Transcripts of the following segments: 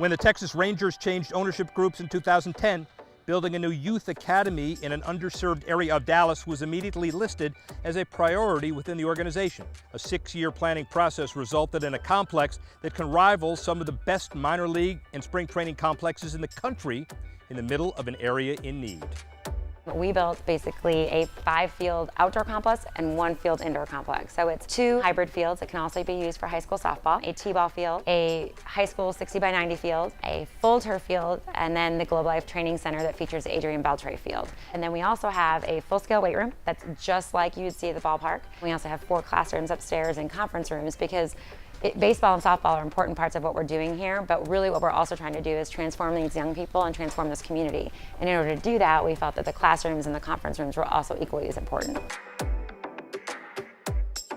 When the Texas Rangers changed ownership groups in 2010, building a new youth academy in an underserved area of Dallas was immediately listed as a priority within the organization. A 6-year planning process resulted in a complex that can rival some of the best minor league and spring training complexes in the country in the middle of an area in need. We built basically a 5-field outdoor complex and 1-field indoor complex. So it's 2 hybrid fields that can also be used for high school softball, a t-ball field, a high school 60x90 field, a full turf field, and then the Globe Life Training Center that features Adrian Beltre Field. And then we also have a full-scale weight room that's just like you'd see at the ballpark. We also have 4 classrooms upstairs and conference rooms because baseball and softball are important parts of what we're doing here, but really what we're also trying to do is transform these young people and transform this community. And in order to do that, we felt that the classrooms and the conference rooms were also equally as important.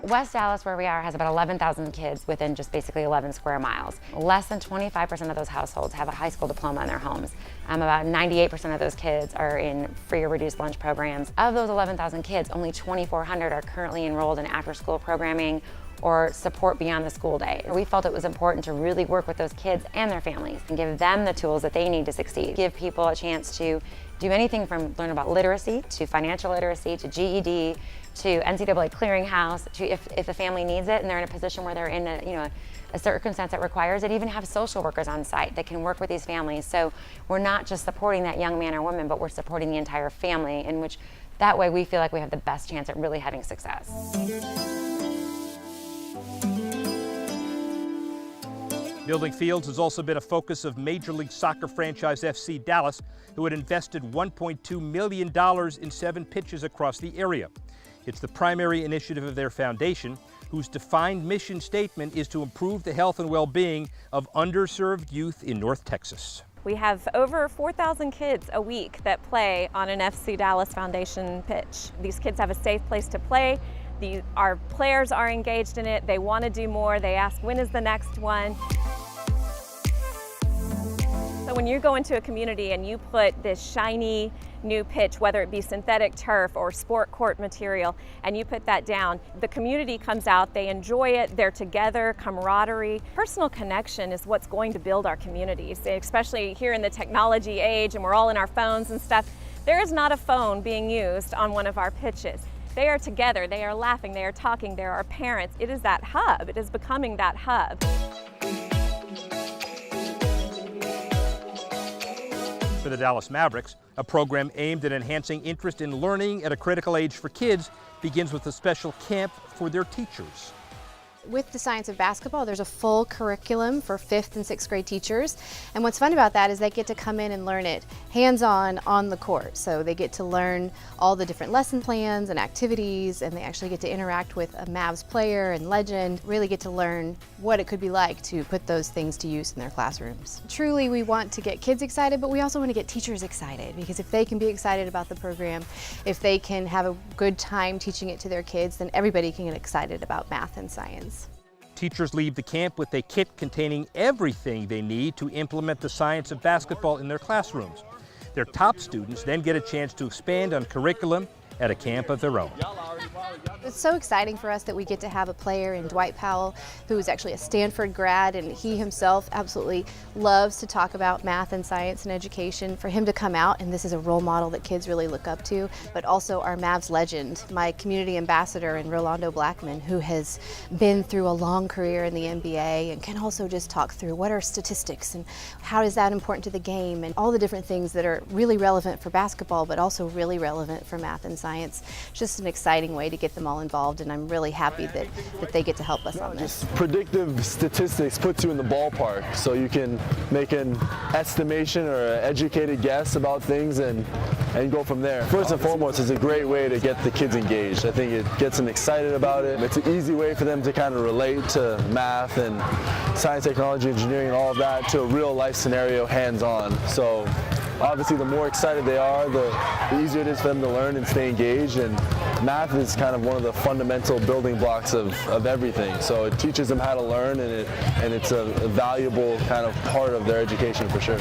West Dallas, where we are, has about 11,000 kids within just basically 11 square miles. Less than 25% of those households have a high school diploma in their homes. About 98% of those kids are in free or reduced lunch programs. Of those 11,000 kids, only 2,400 are currently enrolled in after-school programming or support beyond the school day. We felt it was important to really work with those kids and their families and give them the tools that they need to succeed. Give people a chance to do anything from learn about literacy, to financial literacy, to GED, to NCAA clearinghouse, to if the family needs it and they're in a position where they're in a circumstance that requires it, even have social workers on site that can work with these families. So we're not just supporting that young man or woman, but we're supporting the entire family, in which that way we feel like we have the best chance at really having success. Building fields has also been a focus of Major League Soccer franchise FC Dallas, who had invested $1.2 million in 7 pitches across the area. It's the primary initiative of their foundation, whose defined mission statement is to improve the health and well-being of underserved youth in North Texas. We have over 4,000 kids a week that play on an FC Dallas Foundation pitch. These kids have a safe place to play. Our players are engaged in it. They want to do more. They ask, when is the next one? So when you go into a community and you put this shiny new pitch, whether it be synthetic turf or sport court material, and you put that down, the community comes out, they enjoy it, they're together, camaraderie. Personal connection is what's going to build our communities, especially here in the technology age and we're all in our phones and stuff. There is not a phone being used on one of our pitches. They are together, they are laughing, they are talking, there are parents. It is that hub, it is becoming that hub. For the Dallas Mavericks, a program aimed at enhancing interest in learning at a critical age for kids begins with a special camp for their teachers. With the science of basketball, there's a full curriculum for 5th and 6th grade teachers. And what's fun about that is they get to come in and learn it hands-on on the court. So they get to learn all the different lesson plans and activities, and they actually get to interact with a Mavs player and legend, really get to learn what it could be like to put those things to use in their classrooms. Truly, we want to get kids excited, but we also want to get teachers excited, because if they can be excited about the program, if they can have a good time teaching it to their kids, then everybody can get excited about math and science. Teachers leave the camp with a kit containing everything they need to implement the science of basketball in their classrooms. Their top students then get a chance to expand on curriculum at a camp of their own. It's so exciting for us that we get to have a player in Dwight Powell who is actually a Stanford grad, and he himself absolutely loves to talk about math and science and education. For him to come out, and this is a role model that kids really look up to, but also our Mavs legend, my community ambassador in Rolando Blackman, who has been through a long career in the NBA and can also just talk through what are statistics and how is that important to the game and all the different things that are really relevant for basketball but also really relevant for math and science. It's just an exciting way to get them all involved, and I'm really happy that they get to help us on this. Just predictive statistics puts you in the ballpark, so you can make an estimation or an educated guess about things and go from there. First and foremost, it's a great way to get the kids engaged. I think it gets them excited about it. It's an easy way for them to kind of relate to math and science, technology, engineering, and all of that to a real life scenario hands-on. So obviously the more excited they are, the easier it is for them to learn and stay engaged, and math is kind of one of the fundamental building blocks of everything. So it teaches them how to learn, and it's a valuable kind of part of their education for sure.